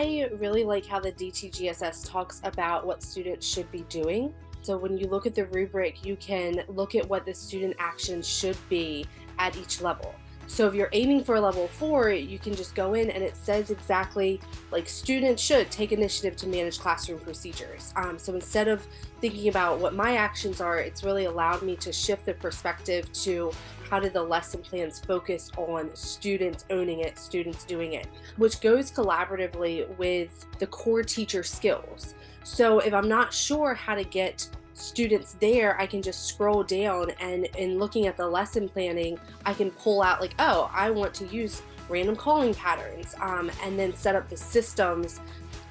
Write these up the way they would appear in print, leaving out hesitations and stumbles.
I really like how the DTGSS talks about what students should be doing. So when you look at the rubric, you can look at what the student actions should be at each level. So if you're aiming for a level 4, you can just go in and it says exactly like students should take initiative to manage classroom procedures. So instead of thinking about what my actions are, it's really allowed me to shift the perspective to how did the lesson plans focus on students owning it, students doing it, which goes collaboratively with the core teacher skills. So if I'm not sure how to get students there, I can just scroll down and in looking at the lesson planning, I can pull out like, oh, I want to use random calling patterns and then set up the systems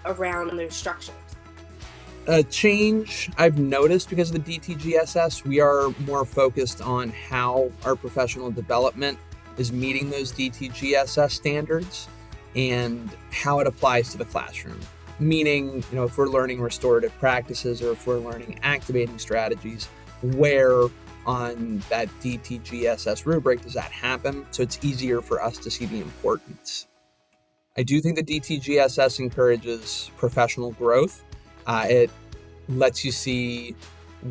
around those structures. A change I've noticed because of the DTGSS, we are more focused on how our professional development is meeting those DTGSS standards and how it applies to the classroom. Meaning, if we're learning restorative practices or if we're learning activating strategies, where on that DTGSS rubric does that happen? So it's easier for us to see the importance. I do think the DTGSS encourages professional growth. It lets you see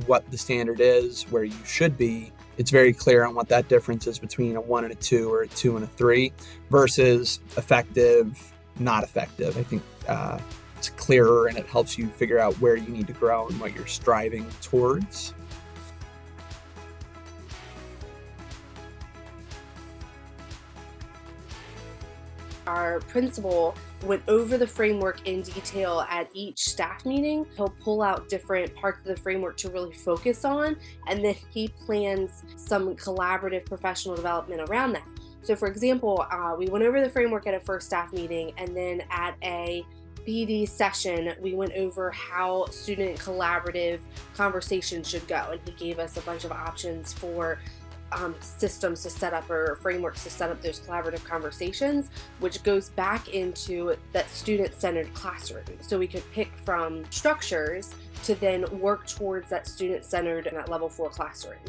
what the standard is, where you should be. It's very clear on what that difference is between a 1 and a 2 or a 2 and a 3 versus effective, not effective. I think it's clearer and it helps you figure out where you need to grow and what you're striving towards. Our principal went over the framework in detail at each staff meeting. He'll pull out different parts of the framework to really focus on, and then he plans some collaborative professional development around that. So for example, we went over the framework at a first staff meeting, and then at a BD session, we went over how student collaborative conversations should go, and he gave us a bunch of options for systems to set up or frameworks to set up those collaborative conversations, which goes back into that student-centered classroom. So we could pick from structures to then work towards that student-centered and that level 4 classroom.